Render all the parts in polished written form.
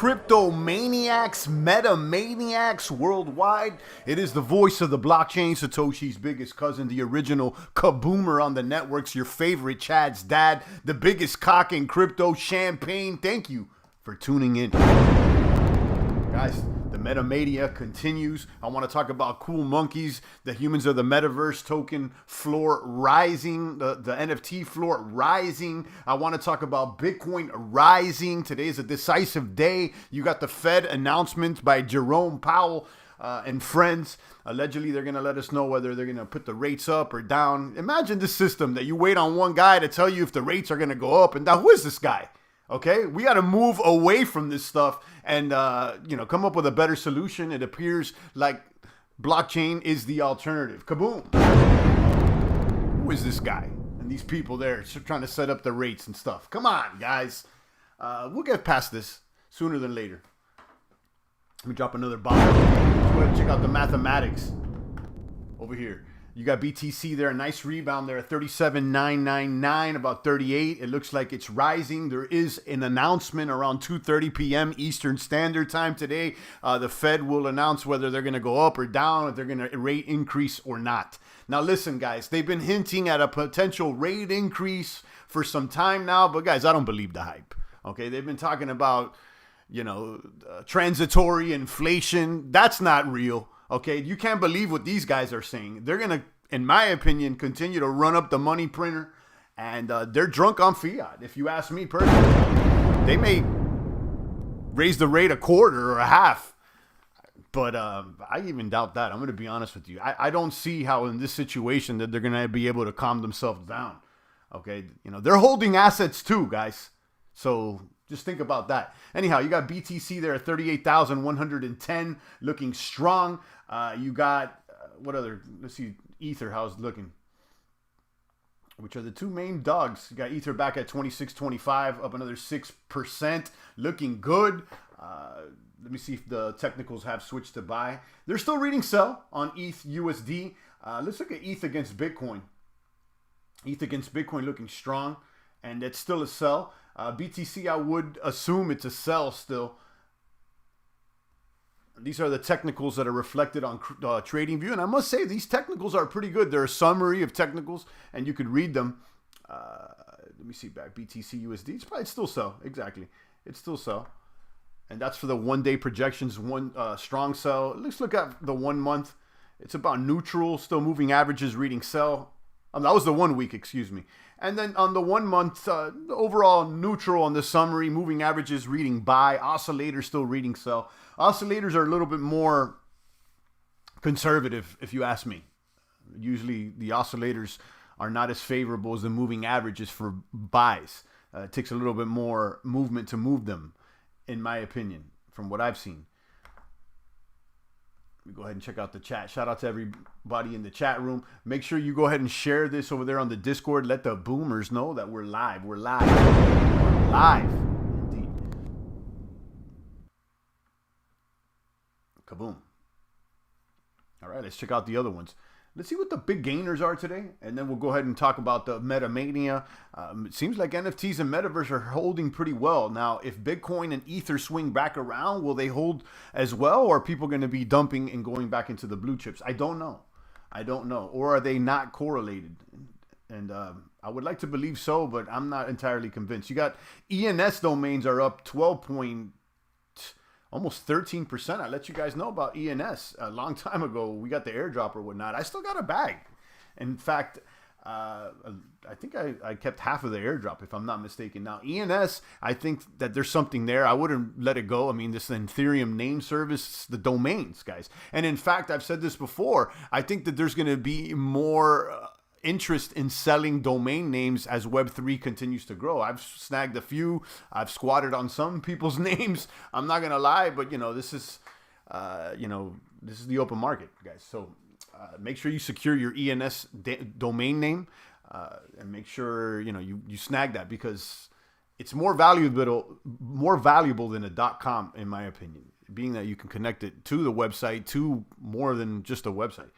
crypto maniacs, meta maniacs worldwide. It is the voice of the blockchain, Satoshi's biggest cousin, the original kaboomer on the networks, your favorite Chad's dad, the biggest cock in crypto, Champagne. Thank you for tuning in. Guys, the meta mania continues. I want to talk about cool monkeys, the humans of the metaverse token floor rising, the NFT floor rising. I want to talk about Bitcoin rising. Today is a decisive day. You got the Fed announcement by Jerome Powell and friends. Allegedly, they're going to let us know whether they're going to put the rates up or down. Imagine this system that you wait on one guy to tell you if the rates are going to go up and down. Who is this guy? Okay, we got to move away from this stuff and, come up with a better solution. It appears like blockchain is the alternative. Kaboom. Who is this guy? And these people there trying to set up the rates and stuff. Come on, guys. We'll get past this sooner than later. Let me drop another bomb. Let's go ahead and check out the mathematics over here. You got BTC there, a nice rebound there, 37,999, about 38. It looks like it's rising. There is an announcement around 2:30 p.m. Eastern Standard Time today. The Fed will announce whether they're going to go up or down, if they're going to rate increase or not. Now, listen, guys, they've been hinting at a potential rate increase for some time now, but guys, I don't believe the hype. Okay, they've been talking about, transitory inflation. That's not real. Okay, you can't believe what these guys are saying. They're going to, in my opinion, continue to run up the money printer, and they're drunk on fiat. If you ask me personally, they may raise the rate a quarter or a half, but I even doubt that. I'm going to be honest with you. I don't see how in this situation that they're going to be able to calm themselves down. Okay, they're holding assets too, guys. So just think about that. Anyhow, you got BTC there at 38,110, looking strong. You got, what other, let's see, Ether, how's it looking? Which are the two main dogs. You got Ether back at 26.25, up another 6%, looking good. Let me see if the technicals have switched to buy. They're still reading sell on ETH USD. Let's look at ETH against Bitcoin. ETH against Bitcoin looking strong, and it's still a sell. BTC, I would assume it's a sell still. These are the technicals that are reflected on TradingView. And I must say, these technicals are pretty good. They're a summary of technicals, and you could read them. Let me see back. BTC USD. It's still sell. Exactly. It's still sell. And that's for the one-day projections, one strong sell. Let's look at the 1 month. It's about neutral. Still moving averages reading sell. That was the 1 week, excuse me. And then on the 1 month, overall neutral on the summary, moving averages reading buy, oscillators still reading sell. Oscillators are a little bit more conservative, if you ask me. Usually the oscillators are not as favorable as the moving averages for buys. It takes a little bit more movement to move them, in my opinion, from what I've seen. Let me go ahead and check out the chat. Shout out to everybody in the chat room. Make sure you go ahead and share this over there on the Discord. Let the boomers know that we're live. We're live. We're live. Indeed. Kaboom. All right, let's check out the other ones. Let's see what the big gainers are today, and then we'll go ahead and talk about the meta mania. It seems like NFTs and metaverse are holding pretty well. Now, if Bitcoin and Ether swing back around, will they hold as well, or are people going to be dumping and going back into the blue chips? I don't know. Or are they not correlated? And I would like to believe so, but I'm not entirely convinced. You got ENS domains are up 12 almost 13%. I let you guys know about ENS a long time ago. We got the airdrop or whatnot. I still got a bag. In fact, I think I kept half of the airdrop, if I'm not mistaken. Now, ENS, I think that there's something there. I wouldn't let it go. I mean, this Ethereum name service, the domains, guys. And in fact, I've said this before. I think that there's going to be more interest in selling domain names as Web3 continues to grow. I've snagged a few. I've squatted on some people's names. I'm not gonna lie, but this is the open market, guys. So make sure you secure your ENS domain name and make sure you snag that, because it's more valuable than a .com, in my opinion, being that you can connect it to the website, to more than just a website.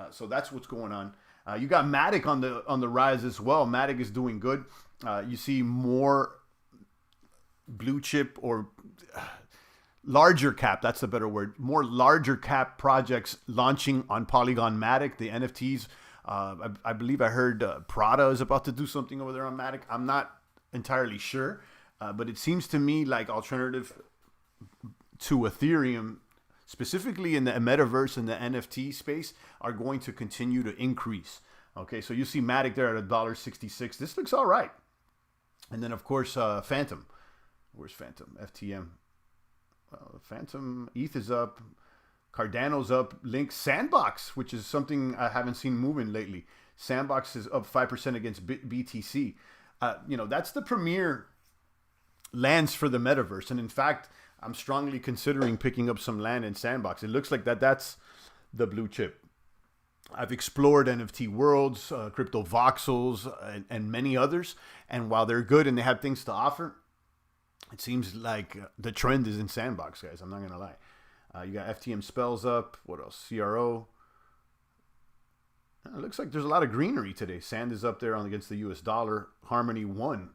So that's what's going on. You got Matic on the rise as well. Matic is doing good. You see more blue chip, or larger cap, that's the better word, more larger cap projects launching on Polygon Matic, the NFTs. I believe I heard Prada is about to do something over there on Matic. I'm not entirely sure, but it seems to me like alternative to Ethereum, specifically in the metaverse and the NFT space, are going to continue to increase. Okay, so you see Matic there at $1.66. This looks all right. And then, of course, Phantom. Where's Phantom? FTM. Phantom, ETH is up. Cardano's up. Link, Sandbox, which is something I haven't seen moving lately. Sandbox is up 5% against BTC. That's the premier lands for the metaverse. And in fact, I'm strongly considering picking up some land in Sandbox. It looks like that's the blue chip. I've explored NFT Worlds, Crypto Voxels, and many others. And while they're good and they have things to offer, it seems like the trend is in Sandbox, guys. I'm not going to lie. You got FTM Spells up. What else? CRO. It looks like there's a lot of greenery today. Sand is up there against the US dollar. Harmony 1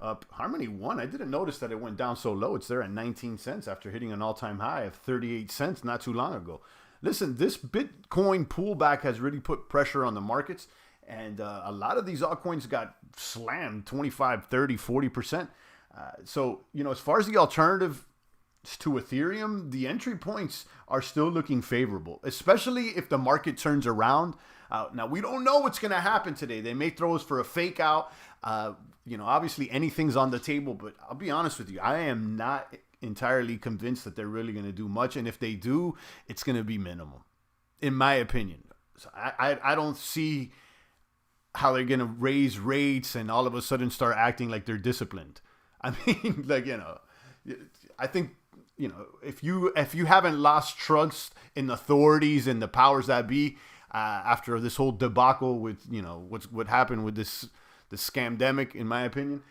up. Harmony 1, I didn't notice that it went down so low. It's there at 19 cents after hitting an all-time high of 38 cents not too long ago. Listen, this Bitcoin pullback has really put pressure on the markets. And a lot of these altcoins got slammed 25, 30, 40%. So, as far as the alternative to Ethereum, the entry points are still looking favorable, especially if the market turns around. Now, we don't know what's going to happen today. They may throw us for a fake out. Obviously anything's on the table, but I'll be honest with you. I am not entirely convinced that they're really going to do much. And if they do, it's going to be minimal, in my opinion. So I don't see how they're going to raise rates and all of a sudden start acting like they're disciplined. I mean, I think, if you haven't lost trust in authorities and the powers that be after this whole debacle with, what happened with this scamdemic, in my opinion,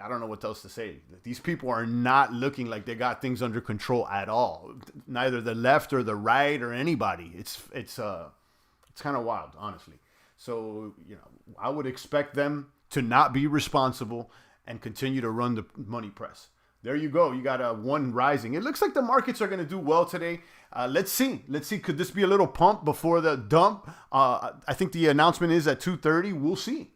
I don't know what else to say. These people are not looking like they got things under control at all. Neither the left or the right or anybody. It's kind of wild, honestly. So, I would expect them to not be responsible and continue to run the money press. There you go. You got a one rising. It looks like the markets are going to do well today. Let's see. Could this be a little pump before the dump? I think the announcement is at 2:30. We'll see.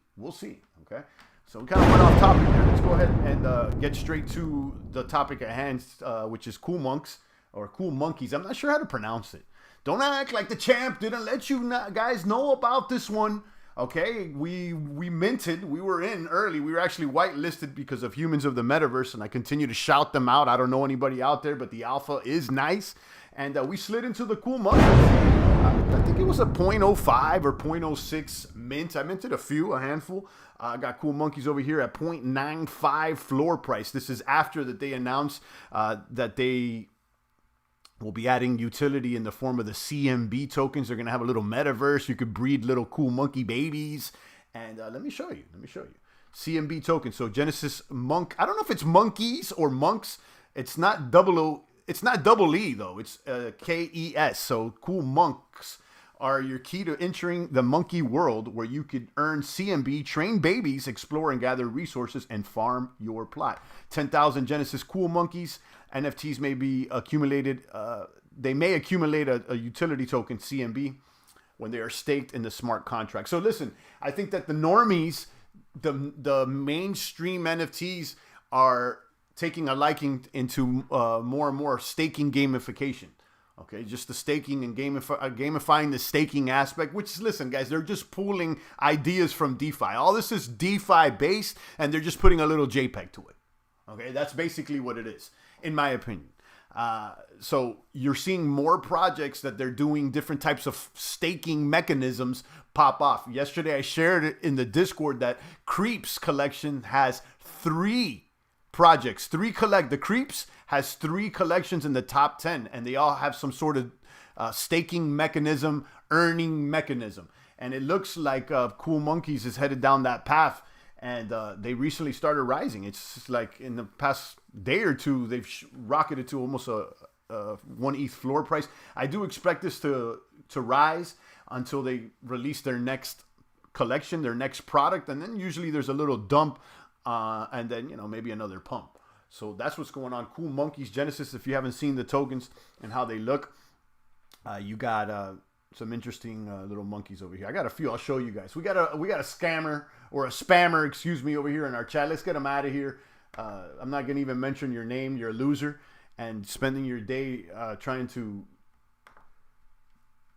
Okay. So we kind of went off topic here. Let's go ahead and get straight to the topic at hand, which is Cool Monks or Cool Monkeys. I'm not sure how to pronounce it. Don't act like the champ didn't let you guys know about this one. Okay, we minted. We were in early. We were actually whitelisted because of Humans of the Metaverse, and I continue to shout them out. I don't know anybody out there, but the alpha is nice. And we slid into the Cool Monkeys. I think it was a 0.05 or 0.06 mint. I minted a handful. I got Cool Monkeys over here at 0.95 floor price. This is after that they announced that they will be adding utility in the form of the CMB tokens. They're going to have a little metaverse. You could breed little cool monkey babies. And let me show you. CMB token. So Genesis Monk. I don't know if it's monkeys or monks. It's not double E though. It's KES. So Cool Monks are your key to entering the monkey world, where you could earn CMB, train babies, explore and gather resources, and farm your plot. 10,000 Genesis Cool Monkeys. NFTs may be accumulated. They may accumulate a utility token, CMB, when they are staked in the smart contract. So listen, I think that the normies, the mainstream NFTs, are taking a liking into more and more staking gamification. Okay, just the staking and gamifying the staking aspect, which, listen, guys, they're just pulling ideas from DeFi. All this is DeFi based, and they're just putting a little JPEG to it. Okay, that's basically what it is, in my opinion. So you're seeing more projects that they're doing different types of staking mechanisms pop off. Yesterday, I shared it in the Discord that Creeps collection has 3 projects. The Creeps has 3 collections in the top 10, and they all have some sort of staking mechanism, earning mechanism. And it looks like Cool Monkeys is headed down that path, and they recently started rising. It's like in the past day or two, they've rocketed to almost a 1 ETH floor price. I do expect this to rise until they release their next collection, their next product, and then usually there's a little dump, and then maybe another pump. So that's what's going on. Cool Monkeys Genesis. If you haven't seen the tokens and how they look, you got some interesting little monkeys over here. I got a few. I'll show you guys. We got a scammer or a spammer, excuse me, over here in our chat. Let's get them out of here. I'm not gonna even mention your name. You're a loser, and spending your day trying to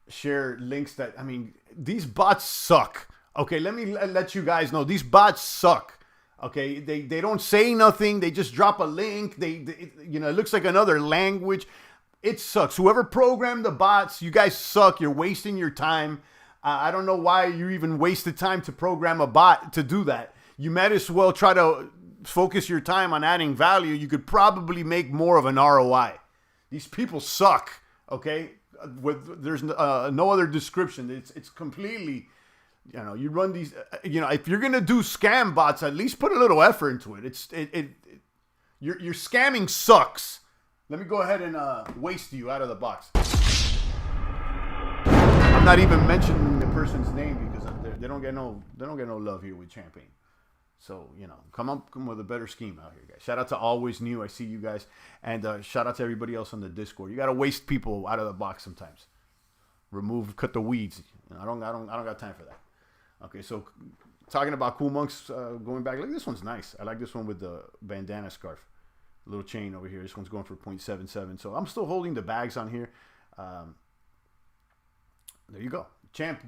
share links that, I mean, these bots suck. Okay, let me let you guys know, these bots suck. Okay, they don't say nothing. They just drop a link. They you know, it looks like another language. It sucks. Whoever programmed the bots, you guys suck. You're wasting your time. I don't know why you even wasted time to program a bot to do that. You might as well try to focus your time on adding value. You could probably make more of an ROI. These people suck. Okay, there's no other description. It's completely. You know, you run these, you know, if you're going to do scam bots, at least put a little effort into it. Your scamming sucks. Let me go ahead and waste you out of the box. I'm not even mentioning the person's name because they don't get no love here with Champagne. So, you know, come with a better scheme out here, guys. Shout out to Always New. I see you guys. And shout out to everybody else on the Discord. You got to waste people out of the box sometimes. Cut the weeds. You know, I don't got time for that. Okay, so talking about cool monks, going back, look, this one's nice. I like this one with the bandana scarf. Little chain over here. This one's going for 0.77. So I'm still holding the bags on here. There you go. Champ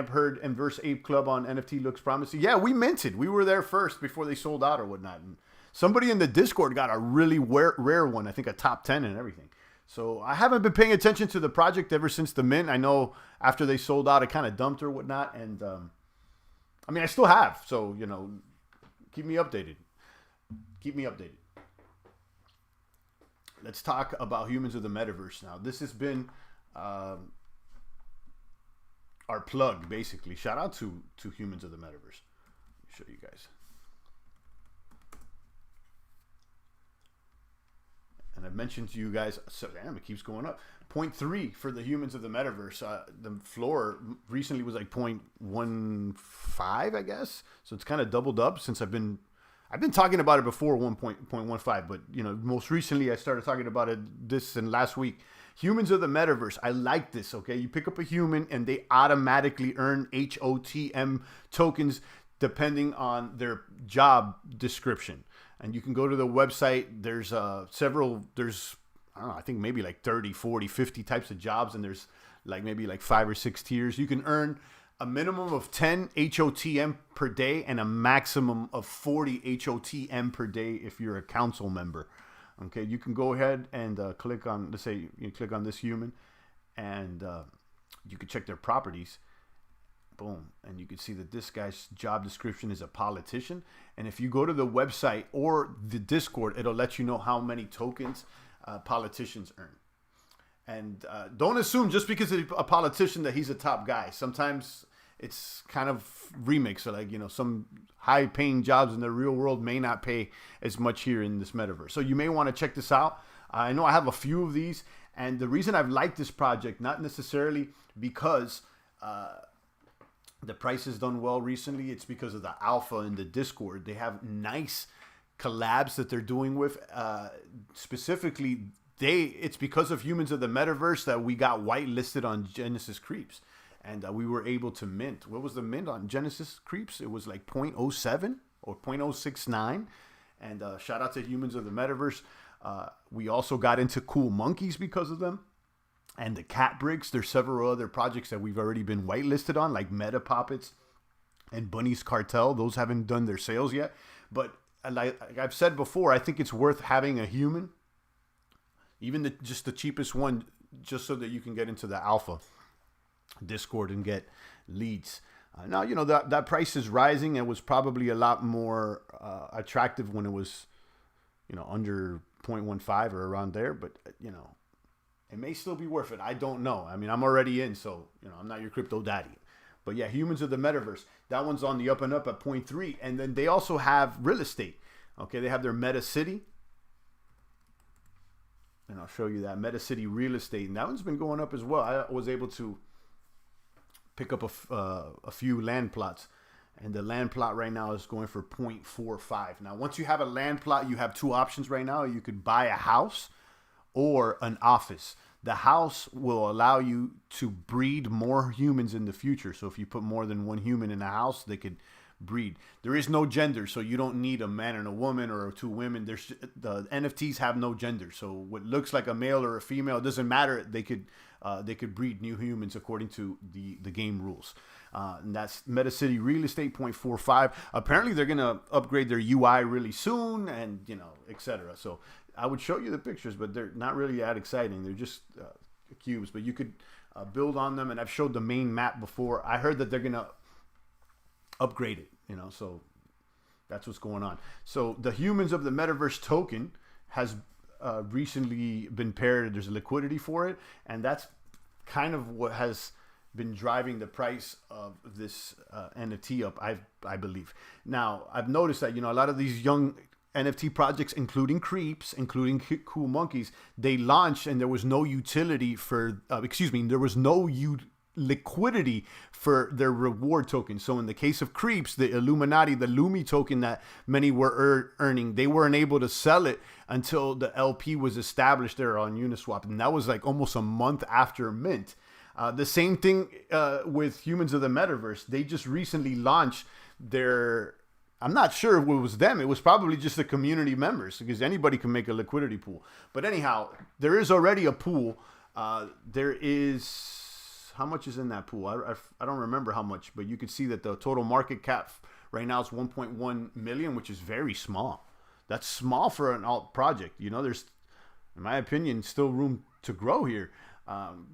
heard Inverse Ape Club on NFT looks promising. Yeah, we minted. We were there first before they sold out or whatnot. And somebody in the Discord got a really rare one. I think a top 10 and everything. So I haven't been paying attention to the project ever since the mint. I know after they sold out, it kind of dumped or whatnot. And I mean, I still have. So, you know, keep me updated. Keep me updated. Let's talk about Humans of the Metaverse now. This has been our plug, basically. Shout out to Humans of the Metaverse. Let me show you guys. And I've mentioned to you guys, so damn, it keeps going up. 0.3 for the Humans of the Metaverse. The floor recently was like 0.15, I guess. So it's kind of doubled up since I've been talking about it before 1.15, but you know, most recently I started talking about it this and last week. Humans of the Metaverse. I like this. Okay, you pick up a human and they automatically earn HOTM tokens depending on their job description. And you can go to the website. There's there's, I don't know, I think maybe like 30, 40, 50 types of jobs. And there's like maybe like 5 or 6 tiers. You can earn a minimum of 10 HOTM per day and a maximum of 40 HOTM per day if you're a council member. Okay, you can go ahead and click on, let's say you click on this human and you can check their properties. Boom. And you can see that this guy's job description is a politician. And if you go to the website or the Discord, it'll let you know how many tokens politicians earn. And don't assume just because he's a politician that he's a top guy. Sometimes it's kind of remix. So like, you know, some high paying jobs in the real world may not pay as much here in this metaverse. So you may want to check this out. I know I have a few of these. And the reason I've liked this project, not necessarily because the price has done well recently. It's because of the alpha in the Discord. They have nice collabs that they're doing with. Specifically, it's because of Humans of the Metaverse that we got whitelisted on Genesis Creeps. And we were able to mint. What was the mint on Genesis Creeps? It was like 0.07 or 0.069. And shout out to Humans of the Metaverse. We also got into Cool Monkeys because of them. And the Cat Bricks. There's several other projects that we've already been whitelisted on, like Meta Poppets and Bunny's Cartel. Those haven't done their sales yet. But like I've said before, I think it's worth having a human, even just the cheapest one, just so that you can get into the alpha Discord and get leads. Now, you know, that price is rising. It was probably a lot more attractive when it was, you know, under 0.15 or around there. But, you know, it may still be worth it. I don't know. I mean, I'm already in, so, you know, I'm not your crypto daddy. But yeah, Humans of the Metaverse. That one's on the up and up at 0.3. And then they also have real estate. Okay, they have their Meta City. And I'll show you that Meta City real estate. And that one's been going up as well. I was able to pick up a few land plots And the land plot right now is going for 0.45. Now, once you have a land plot, you have two options right now. You could buy a house or an office. The house will allow you to breed more humans in the future. So if you put more than one human in a house, they could breed. There is no gender, so you don't need a man and a woman or two women. The NFTs have no gender. So what looks like a male or a female, it doesn't matter. They could breed new humans according to the game rules. And that's MetaCity Real Estate 0.45. Apparently, they're gonna upgrade their UI really soon, and etc. So I would show you the pictures, but they're not really that exciting. They're just cubes, but you could build on them. And I've showed the main map before. I heard that they're gonna upgrade it. So that's what's going on. So the Humans of the Metaverse token has recently been paired. There's a liquidity for it, and that's kind of what has been driving the price of this NFT up, I believe. Now, I've noticed that, a lot of these young NFT projects, including Creeps, including Cool Monkeys, they launched and there was no utility for, there was no liquidity for their reward token. So in the case of Creeps, the Illuminati, the Lumi token that many were earning, they weren't able to sell it until the LP was established there on Uniswap. And that was like almost a month after mint. The same thing with Humans of the Metaverse. They just recently launched their, I'm not sure if it was them. It was probably just the community members, because anybody can make a liquidity pool. But anyhow, there is already a pool. There is, how much is in that pool? I don't remember how much, but you can see that the total market cap right now is 1.1 million, which is very small. That's small for an alt project. There's, in my opinion, still room to grow here.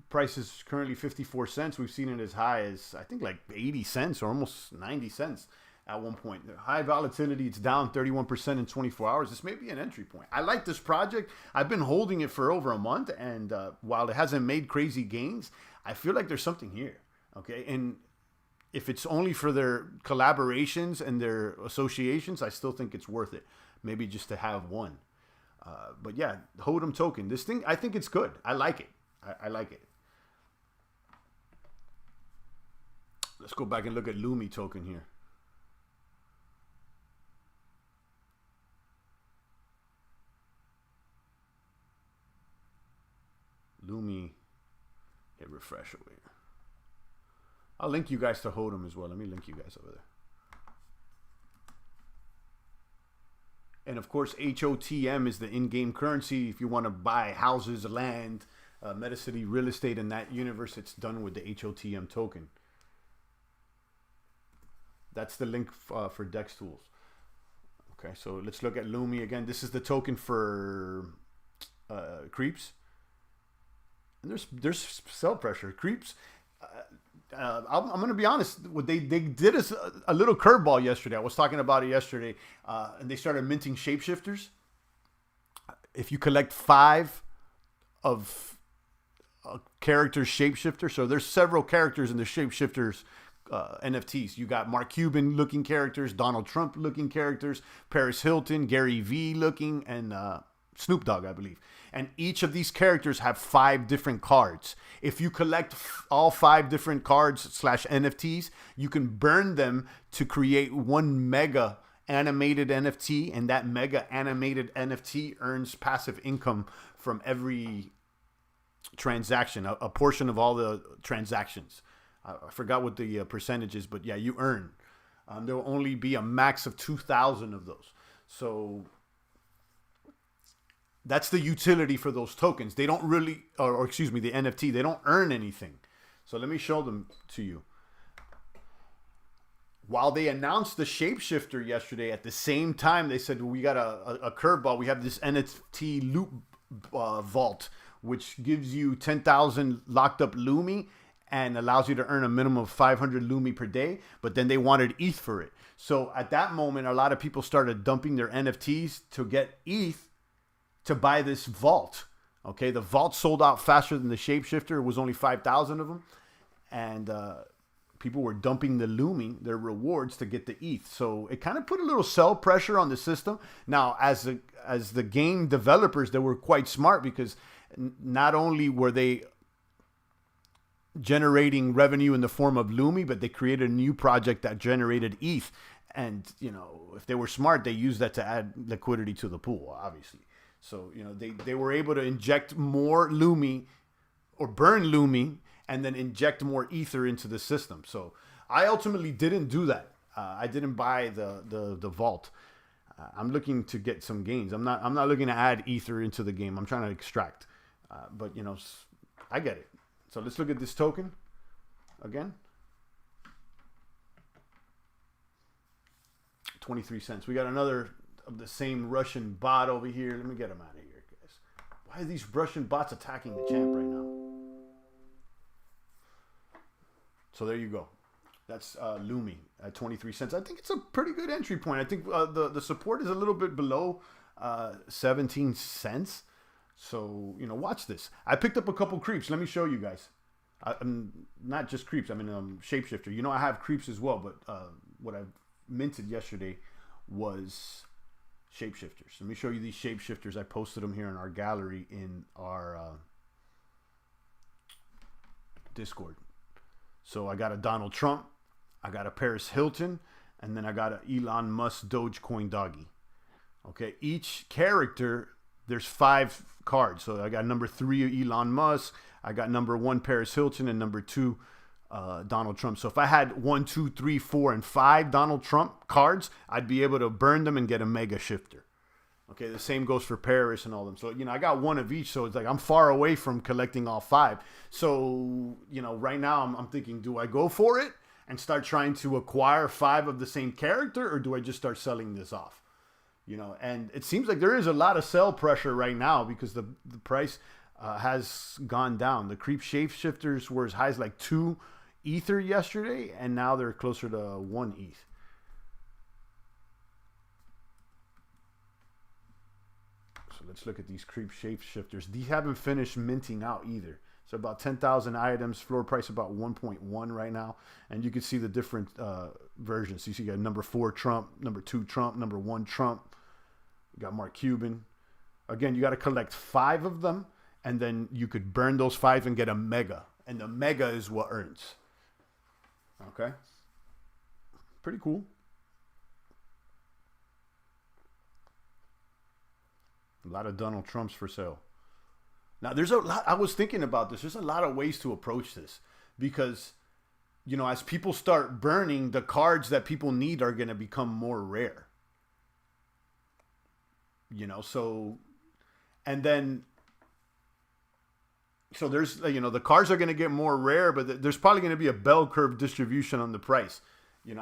Price is currently 54 cents. We've seen it as high as, I think, like 80 cents or almost 90 cents at one point. High volatility, it's down 31% in 24 hours. This may be an entry point. I like this project. I've been holding it for over a month, and while it hasn't made crazy gains, I feel like there's something here. Okay, and if it's only for their collaborations and their associations, I still think it's worth it. Maybe just to have one. But yeah, Hotm token. This thing, I think it's good. I like it. I like it. Let's go back and look at Lumi token here. Lumi, hit refresh over here. I'll link you guys to Hotm as well. Let me link you guys over there. And of course, HOTM is the in-game currency. If you want to buy houses, land, MetaCity Real Estate in that universe, it's done with the HOTM token. That's the link for Dex Tools. Okay, so let's look at Lumi again. This is the token for Creeps. And there's sell pressure. Creeps. I'm going to be honest. They did us a little curveball yesterday. I was talking about it yesterday, and they started minting shapeshifters. If you collect 5 of a character's shapeshifter, so there's several characters in the shapeshifters NFTs. You got Mark Cuban looking characters, Donald Trump looking characters, Paris Hilton, Gary V looking, and Snoop Dogg, I believe. And each of these characters have 5 different cards. If you collect all 5 different cards / NFTs, you can burn them to create one mega animated NFT, and that mega animated NFT earns passive income from every transaction, a portion of all the transactions. I forgot what the percentage is, but yeah, you earn. There will only be a max of 2,000 of those. So that's the utility for those tokens. They don't really, or excuse me, the NFT, they don't earn anything. So let me show them to you. While they announced the shapeshifter yesterday, at the same time, they said, we got a curveball. We have this NFT loop vault, which gives you 10,000 locked up Lumi and allows you to earn a minimum of 500 Lumi per day. But then they wanted ETH for it. So at that moment, a lot of people started dumping their NFTs to get ETH to buy this vault. Okay, the vault sold out faster than the shapeshifter. It was only 5,000 of them. And people were dumping the Lumi, their rewards, to get the ETH. So it kind of put a little sell pressure on the system. Now, as the game developers, they were quite smart, because not only were they generating revenue in the form of Lumi, but they created a new project that generated ETH. And, if they were smart, they used that to add liquidity to the pool, obviously. So, they were able to inject more Lumi or burn Lumi and then inject more Ether into the system. So I ultimately didn't do that. I didn't buy the vault. I'm looking to get some gains. I'm not looking to add Ether into the game. I'm trying to extract. But, I get it. So let's look at this token again. 23 cents. We got another of the same Russian bot over here. Let me get him out of here, guys. Why are these Russian bots attacking the champ right now? So there you go. That's Lumi at 23 cents. I think it's a pretty good entry point. I think the support is a little bit below 17 cents. So, watch this. I picked up a couple creeps. Let me show you guys. Not just creeps. I mean, shapeshifter. I have creeps as well, but what I minted yesterday was shapeshifters. Let me show you these shapeshifters. I posted them here in our gallery in our Discord. So I got a Donald Trump, I got a Paris Hilton, and then I got a Elon Musk Dogecoin doggy. Okay, each character, there's 5 cards. So I got number 3 Elon Musk, I got number 1 Paris Hilton, and number 2 Donald Trump. So if I had 1, 2, 3, 4, and 5 Donald Trump cards, I'd be able to burn them and get a mega shifter. Okay, the same goes for Paris and all them. So, I got 1 of each. So it's like I'm far away from collecting all 5. So, right now I'm thinking, do I go for it and start trying to acquire 5 of the same character, or do I just start selling this off? And it seems like there is a lot of sell pressure right now because the price has gone down. The creep shapeshifters were as high as like 2 Ether yesterday, and now they're closer to 1 ETH. So let's look at these creep shapeshifters. These haven't finished minting out either. So about 10,000 items, floor price about 1.1 right now. And you can see the different versions. So you see you got number 4 Trump, number 2 Trump, number 1 Trump. You got Mark Cuban. Again, you got to collect 5 of them, and then you could burn those 5 and get a mega. And the mega is what earns. Okay? Pretty cool. A lot of Donald Trumps for sale. Now, there's a lot. I was thinking about this. There's a lot of ways to approach this because, as people start burning, the cards that people need are going to become more rare. So, and then, so there's, the cards are going to get more rare, but there's probably going to be a bell curve distribution on the price.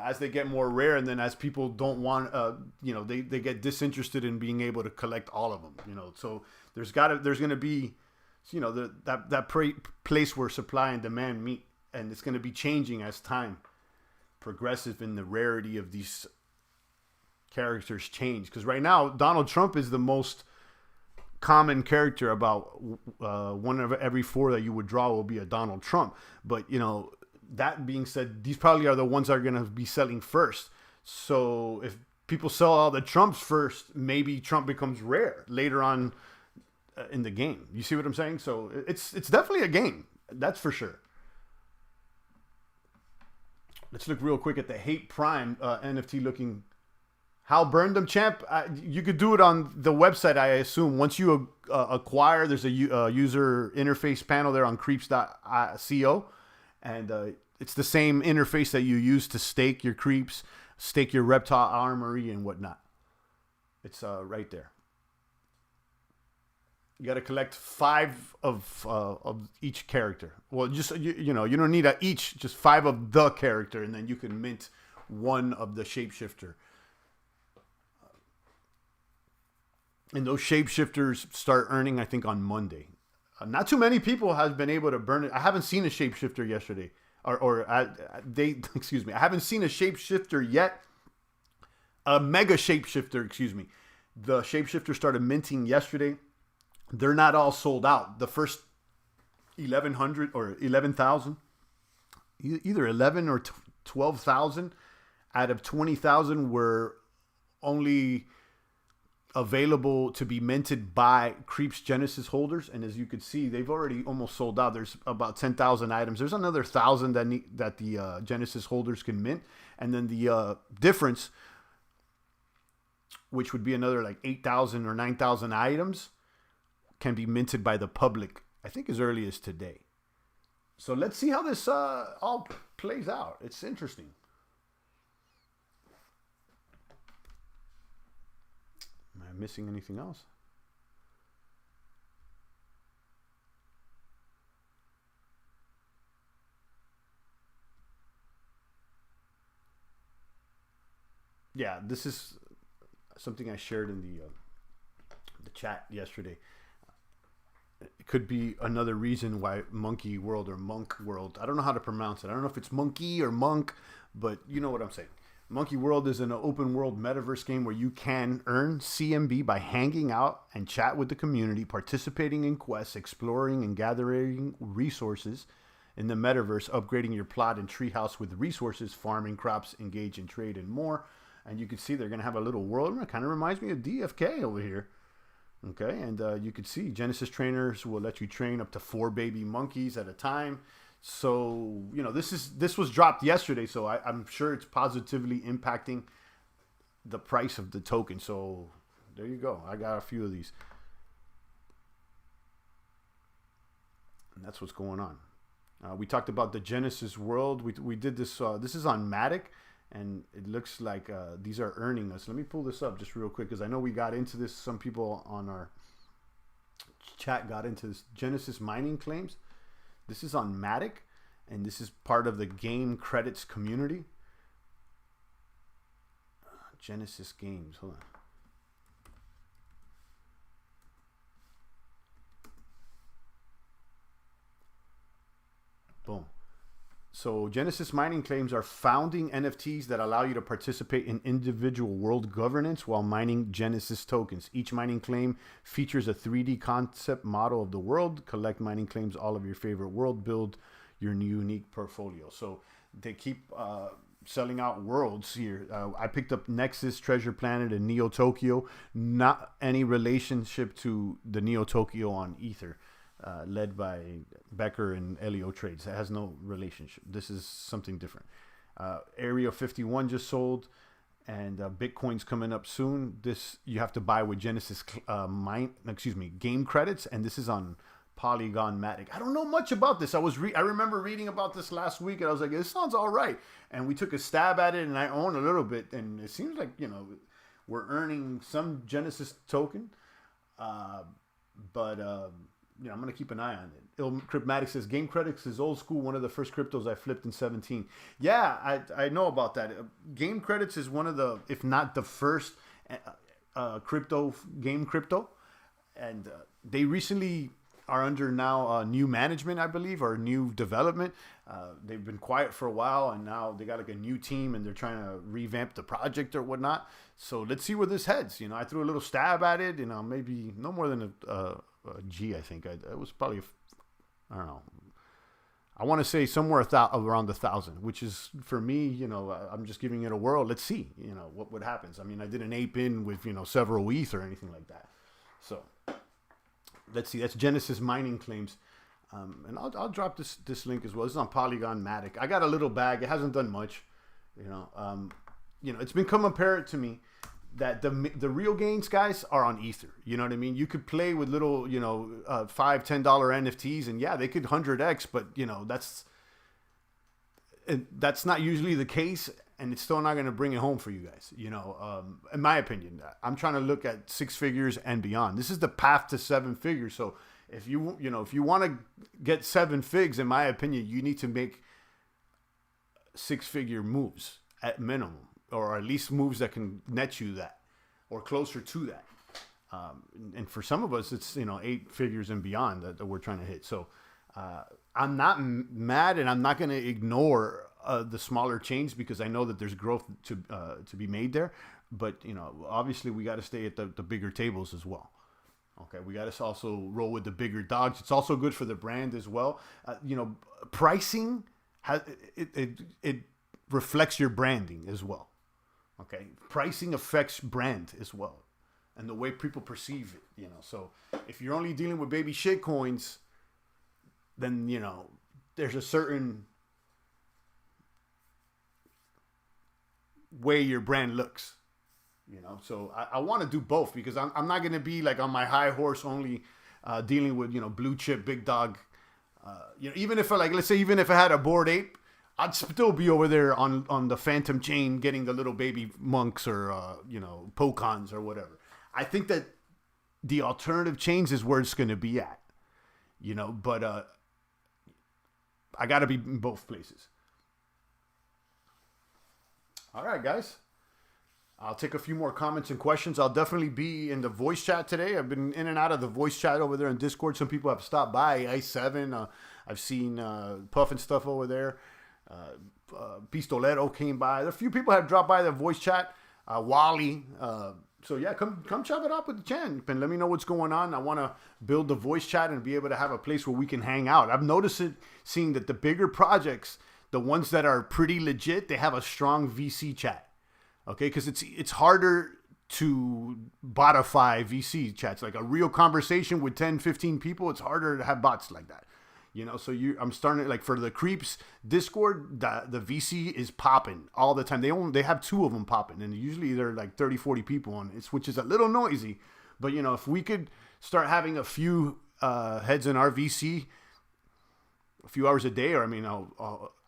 As they get more rare, and then as people don't want, they get disinterested in being able to collect all of them. So there's going to be, that place where supply and demand meet, and it's going to be changing as time progresses and the rarity of these characters change. Because right now, Donald Trump is the most common character. About 1 of every 4 that you would draw will be a Donald Trump. But that being said, these probably are the ones that are going to be selling first. So if people sell all the Trumps first, maybe Trump becomes rare later on in the game. You see what I'm saying? So it's definitely a game. That's for sure. Let's look real quick at the Hate Prime NFT looking. How burn them, champ? You could do it on the website, I assume. Once you acquire, there's a user interface panel there on creeps.co. And it's the same interface that you use to stake your creeps, stake your reptile armory, and whatnot. It's right there. You got to collect 5 of each character. Well, just you don't need each, just 5 of the character, and then you can mint 1 of the shapeshifter. And those shapeshifters start earning, I think, on Monday. Not too many people have been able to burn it. I haven't seen a shapeshifter yesterday, excuse me. I haven't seen a shapeshifter yet. A mega shapeshifter, excuse me. The shapeshifter started minting yesterday. They're not all sold out. The first 1,100 or 11,000, either 11 or 12,000 out of 20,000 were only available to be minted by Creeps Genesis holders. And as you can see, they've already almost sold out. There's about 10,000 items. There's another 1,000 that the Genesis holders can mint. And then the difference, which would be another like 8,000 or 9,000 items, can be minted by the public, I think, as early as today. So let's see how this all plays out. It's interesting. Am I missing anything else? Yeah, this is something I shared in the chat yesterday. It could be another reason why Monkey World or Monk World, I don't know how to pronounce it. I don't know if it's Monkey or Monk, but you know what I'm saying. Monkey World is an open world metaverse game where you can earn CMB by hanging out and chat with the community, participating in quests, exploring and gathering resources in the metaverse, upgrading your plot and treehouse with resources, farming crops, engage in trade, and more. And you can see they're going to have a little world. It kind of reminds me of DFK over here. Okay, and you can see Genesis trainers will let you train up to 4 baby monkeys at a time. So, you know, this was dropped yesterday, so I'm sure it's positively impacting the price of the token. So there you go. I got a few of these. And that's what's going on. We talked about the Genesis world. We did this. This is on Matic, and it looks like these are earning us. Let me pull this up just real quick because I know we got into this. Some people on our chat got into this Genesis mining claims. This is on Matic, and this is part of the game credits community. Genesis Games. Hold on. Boom. So Genesis mining claims are founding NFTs that allow you to participate in individual world governance while mining Genesis tokens. Each mining claim features a 3D concept model of the world. Collect mining claims, all of your favorite world, build your unique portfolio. So they keep selling out worlds here. I picked up Nexus, Treasure Planet, and Neo Tokyo. Not any relationship to the Neo Tokyo on Ether. Led by Becker and Elio Trades. It has no relationship. This is something different. Area 51 just sold, and Bitcoin's coming up soon. This you have to buy with Genesis game credits, and this is on Polygon Matic. I don't know much about this. I remember reading about this last week, and I was like, this sounds all right. And we took a stab at it, and I own a little bit, and it seems like, you know, we're earning some Genesis token, but you know, I'm going to keep an eye on it. Cryptmatic says, Game Credits is old school, one of the first cryptos I flipped in 17. Yeah, I know about that. Game Credits is one of the, if not the first game crypto. And they recently are under now new management, I believe, or new development. They've been quiet for a while, and now they got like a new team, and they're trying to revamp the project or whatnot. So let's see where this heads. You know, I threw a little stab at it, you know, maybe no more than a G, I think. It was probably, I don't know. I want to say somewhere around 1,000, which is, for me, you know, I'm just giving it a whirl. Let's see, you know, what happens. I mean, I didn't ape in with, you know, several ETH or anything like that. So let's see. That's Genesis mining claims. And I'll drop this link as well. This is on Polygon Matic. I got a little bag. It hasn't done much. You know, it's become apparent to me that the real gains, guys, are on Ether. You know what I mean? You could play with little, you know, $5-10 NFTs, and yeah, they could 100x, but you know, that's not usually the case, and it's still not going to bring it home for you guys. You know, in my opinion, I'm trying to look at 6 figures and beyond. This is the path to 7 figures. So if you want to get 7 figs, in my opinion, you need to make 6-figure moves at minimum, or at least moves that can net you that, or closer to that. And for some of us, it's, you know, 8 figures and beyond that we're trying to hit. So I'm not mad, and I'm not going to ignore the smaller chains, because I know that there's growth to be made there. But, you know, obviously we got to stay at the bigger tables as well. Okay, we got to also roll with the bigger dogs. It's also good for the brand as well. You know, pricing it reflects your branding as well. Okay, pricing affects brand as well, and the way people perceive it, So if you're only dealing with baby shit coins, then, there's a certain way your brand looks, So I want to do both because I'm not going to be like on my high horse only dealing with, blue chip, big dog. Even if let's say, even if I had a Bored Ape, I'd still be over there on the Phantom chain getting the little baby monks or, Pokons or whatever. I think that the alternative chains is where it's going to be at, but I got to be in both places. All right, guys. I'll take a few more comments and questions. I'll definitely be in the voice chat today. I've been in and out of the voice chat over there in Discord. Some people have stopped by. Ice7. I've seen Puff and stuff over there. Pistolero came by. A few people have dropped by the voice chat. Wally. So yeah, come chop it up with the chan and let me know what's going on. I want to build the voice chat and be able to have a place where we can hang out. I've noticed seeing that the bigger projects, the ones that are pretty legit, they have a strong VC chat. Okay, because it's harder to botify VC chats. Like a real conversation with 10, 15 people, it's harder to have bots like that. So I'm starting to, like, for the Creeps Discord, the VC is popping all the time. They have 2 of them popping, and usually they're like 30, 40 people on it, which is a little noisy. But, if we could start having a few heads in our VC a few hours a day, or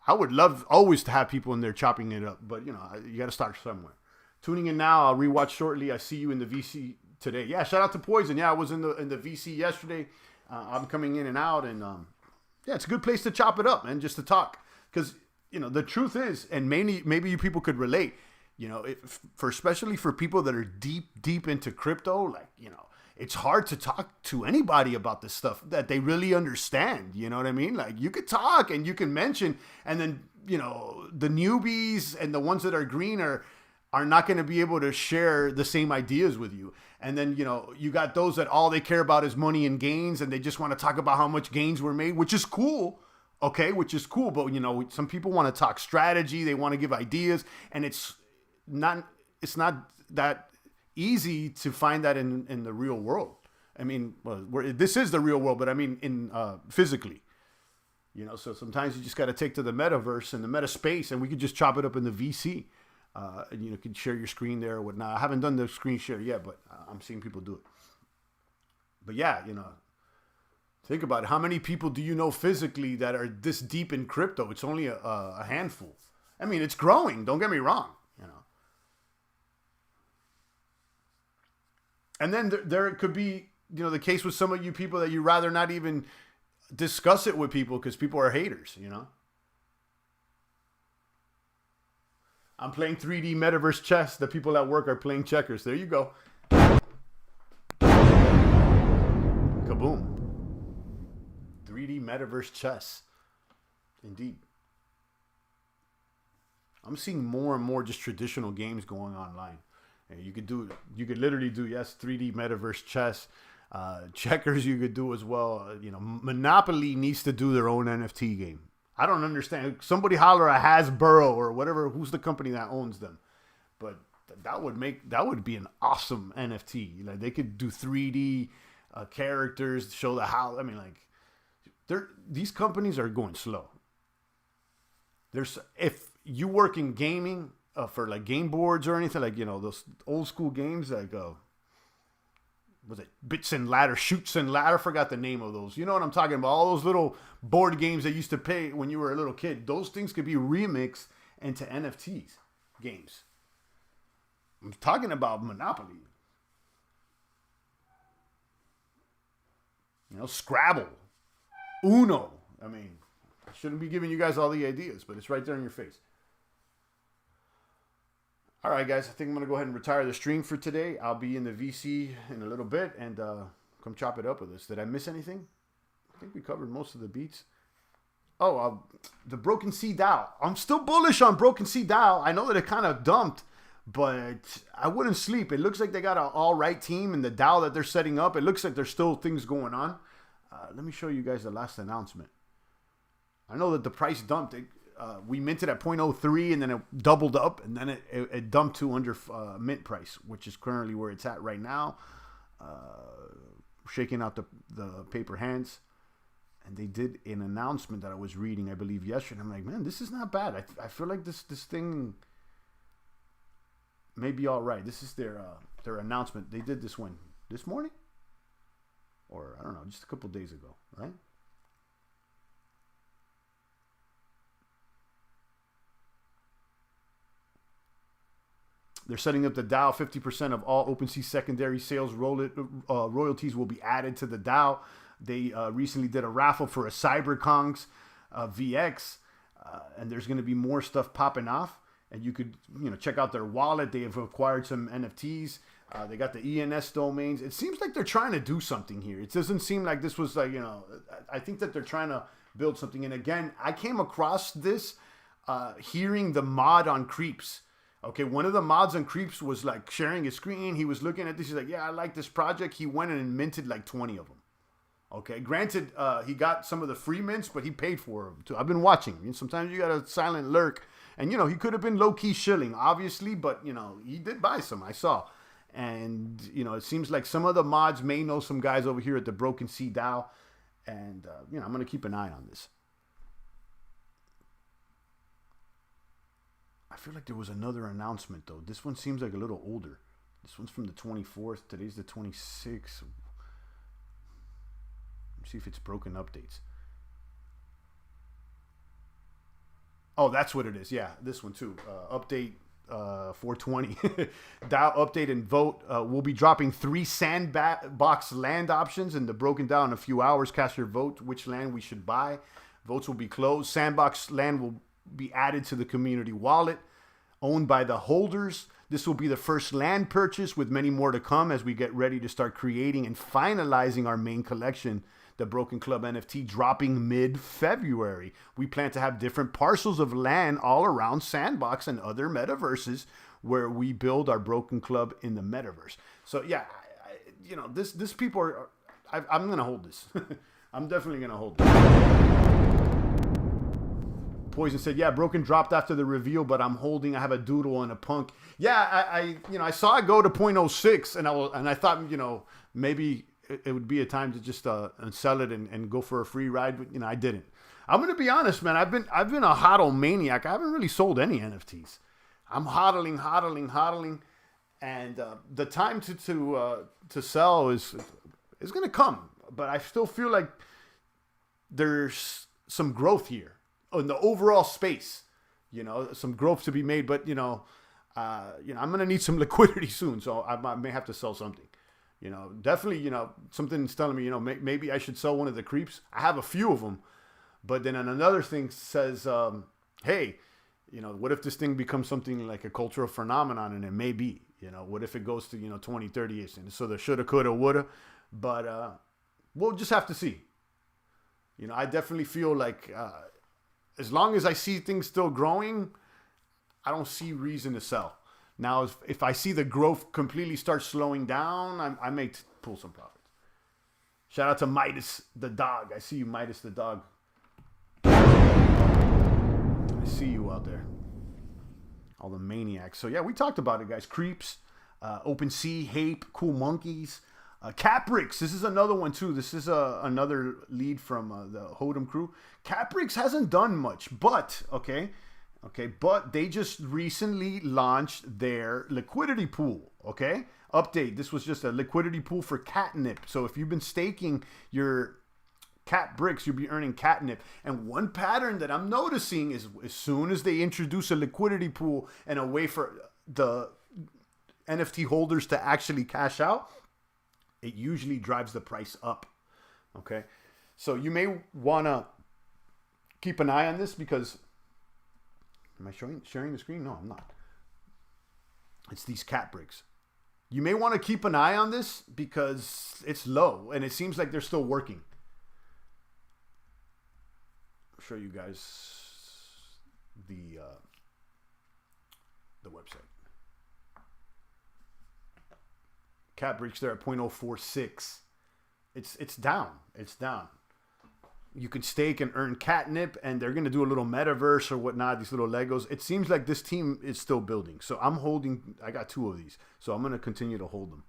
I would love always to have people in there chopping it up, but you got to start somewhere. Tuning in now, I'll rewatch shortly. I see you in the VC today. Yeah, shout out to Poison. Yeah, I was in the VC yesterday. I'm coming in and out, and yeah, it's a good place to chop it up, man, just to talk. Because the truth is, and maybe you people could relate. Especially for people that are deep into crypto, like it's hard to talk to anybody about this stuff that they really understand. You know what I mean? Like, you could talk and you can mention, and then, the newbies and the ones that are green are not going to be able to share the same ideas with you. And then, you got those that all they care about is money and gains, and they just want to talk about how much gains were made, which is cool. Okay, which is cool. But, some people want to talk strategy. They want to give ideas, and it's not that easy to find that in the real world. This is the real world, but in physically, so sometimes you just got to take to the metaverse and the meta space, and we could just chop it up in the VC. And you can share your screen there or whatnot. I haven't done the screen share yet, but I'm seeing people do it. But yeah, think about it. How many people do you know physically that are this deep in crypto? It's only a handful. It's growing. Don't get me wrong. And then there could be, the case with some of you people that you rather not even discuss it with people because people are haters, I'm playing 3D metaverse chess. The people at work are playing checkers. There you go. Kaboom. 3D metaverse chess. Indeed. I'm seeing more and more just traditional games going online. You could literally do, 3D metaverse chess. Checkers you could do as well. Monopoly needs to do their own NFT game. I don't understand. Somebody holler at Hasbro or whatever. Who's the company that owns them? But that would be an awesome NFT. Like, they could do 3D characters, show the how. These companies are going slow. If you work in gaming for like game boards or anything, like those old school games, like was it Bits and Ladder, Shoots and Ladder? I forgot the name of those. You know what I'm talking about? All those little board games that used to pay when you were a little kid. Those things could be remixed into NFTs games. I'm talking about Monopoly. Scrabble, Uno. I shouldn't be giving you guys all the ideas, but it's right there in your face. All right, guys, I think I'm going to go ahead and retire the stream for today. I'll be in the VC in a little bit, and come chop it up with us. Did I miss anything? I think we covered most of the beats. Oh, the Broken Sea DAO. I'm still bullish on Broken Sea DAO. I know that it kind of dumped, but I wouldn't sleep. It looks like they got an all-right team, and the DAO that they're setting up, it looks like there's still things going on. Let me show you guys the last announcement. I know that the price dumped. we minted at 0.03 and then it doubled up and then it dumped to under mint price, which is currently where it's at right now. Shaking out the paper hands. And they did an announcement that I was reading, I believe, yesterday. I'm like, man, this is not bad. I feel like this thing may be all right. This is their announcement. They did this one this morning? Or, I don't know, just a couple days ago, right? They're setting up the DAO. 50% of all OpenSea secondary sales royalties will be added to the DAO. They recently did a raffle for a CyberKongz VX, and there's going to be more stuff popping off. And you could, check out their wallet. They have acquired some NFTs. They got the ENS domains. It seems like they're trying to do something here. It doesn't seem like this was like, I think that they're trying to build something. And again, I came across this hearing the mod on Creeps. Okay, one of the mods on Creeps was like sharing his screen. He was looking at this. He's like, yeah, I like this project. He went in and minted like 20 of them. Okay, granted, he got some of the free mints, but he paid for them too. I've been watching. Sometimes you got a silent lurk. And, he could have been low-key shilling, obviously, but, he did buy some, I saw. And, it seems like some of the mods may know some guys over here at the Broken Sea DAO. And, I'm going to keep an eye on this. I feel like there was another announcement, though. This one seems like a little older. This one's from the 24th. Today's the 26th. See if it's broken updates. Oh, that's what it is. Yeah, this one too. Update 420. DAO update and vote. We'll be dropping 3 sandbox land options in the Broken DAO in a few hours. Cast your vote which land we should buy. Votes will be closed. Sandbox land will be added to the community wallet, owned by the holders. This will be the first land purchase with many more to come as we get ready to start creating and finalizing our main collection, the Broken Club NFT, dropping mid-February. We plan to have different parcels of land all around Sandbox and other metaverses where we build our Broken Club in the metaverse. So yeah, this people are, I'm going to hold this. I'm definitely going to hold this. Poison said, yeah, Broken dropped after the reveal, but I'm holding. I have a doodle and a punk. Yeah, I saw it go to 0.06 and I thought, maybe it would be a time to just sell it and go for a free ride, but I didn't. I'm gonna be honest, man. I've been a hodl maniac. I haven't really sold any NFTs. I'm hodling, and the time to sell is gonna come. But I still feel like there's some growth here in the overall space. Some growth to be made. But I'm gonna need some liquidity soon, so I may have to sell something. Definitely, something's telling me, maybe I should sell one of the Creeps. I have a few of them. But then another thing says, hey, what if this thing becomes something like a cultural phenomenon? And it may be, what if it goes to, 20, 30 years? And so the shoulda, coulda, woulda. But we'll just have to see. I definitely feel like as long as I see things still growing, I don't see reason to sell. Now, if I see the growth completely start slowing down, I may pull some profits. Shout out to Midas the dog. I see you, Midas the dog. I see you out there. All the maniacs. So, yeah, we talked about it, guys. Creeps, OpenSea, Hape, Cool Monkeys, Caprix. This is another one, too. This is another lead from the Hotm crew. Caprix hasn't done much, but, but they just recently launched their liquidity pool, Update. This was just a liquidity pool for catnip. So if you've been staking your cat bricks, you'll be earning catnip. And one pattern that I'm noticing is as soon as they introduce a liquidity pool and a way for the NFT holders to actually cash out, it usually drives the price up, So you may want to keep an eye on this because... Am I sharing the screen? No, I'm not. It's these cat bricks. You may want to keep an eye on this because it's low and it seems like they're still working. I'll show you guys the website. Cat bricks there at 0.046. It's down. It's down. you could stake and earn catnip, and they're going to do a little metaverse or whatnot, these little Legos. It seems like this team is still building. So I'm holding, I got 2 of these. So I'm going to continue to hold them.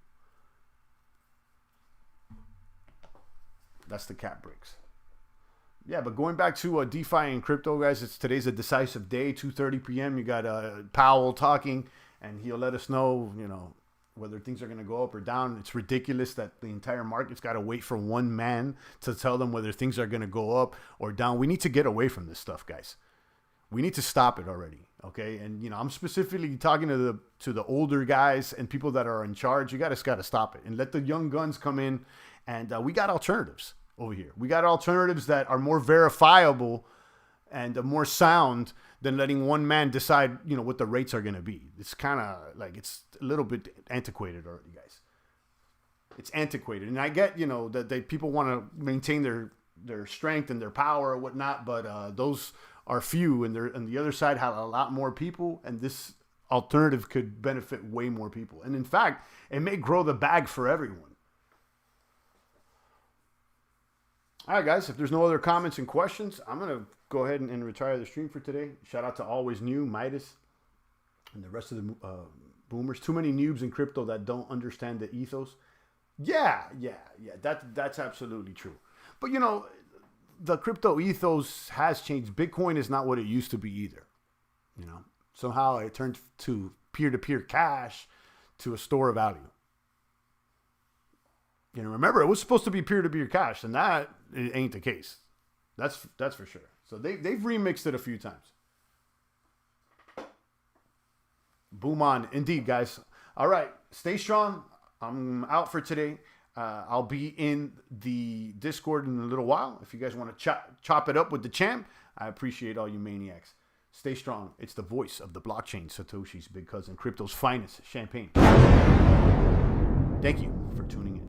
That's the cat bricks. Yeah, but going back to DeFi and crypto, guys, today's a decisive day, 2:30 p.m. You got Powell talking, and he'll let us know, whether things are going to go up or down. It's ridiculous that the entire market's got to wait for one man to tell them whether things are going to go up or down. We need to get away from this stuff, guys. We need to stop it already, okay? And I'm specifically talking to the older guys and people that are in charge. You got to stop it and let the young guns come in. And we got alternatives over here. We got alternatives that are more verifiable and more sound than letting one man decide, what the rates are going to be. It's kind of like, it's a little bit antiquated already, guys. It's antiquated. And I get, that people want to maintain their strength and their power or whatnot, but those are few, and the other side have a lot more people, and this alternative could benefit way more people. And in fact, it may grow the bag for everyone. All right, guys, if there's no other comments and questions, I'm going to go ahead and retire the stream for today. Shout out to Always New, Midas, and the rest of the boomers. Too many noobs in crypto that don't understand the ethos. Yeah. That's absolutely true. But, the crypto ethos has changed. Bitcoin is not what it used to be either. Somehow it turned to peer-to-peer cash to a store of value. Remember, it was supposed to be peer-to-peer cash, and that it ain't the case. That's for sure. So they've remixed it a few times. Boom on. Indeed, guys. All right. Stay strong. I'm out for today. I'll be in the Discord in a little while. If you guys want to chop it up with the champ, I appreciate all you maniacs. Stay strong. It's the voice of the blockchain, Satoshi's big cousin, crypto's finest champagne. Thank you for tuning in.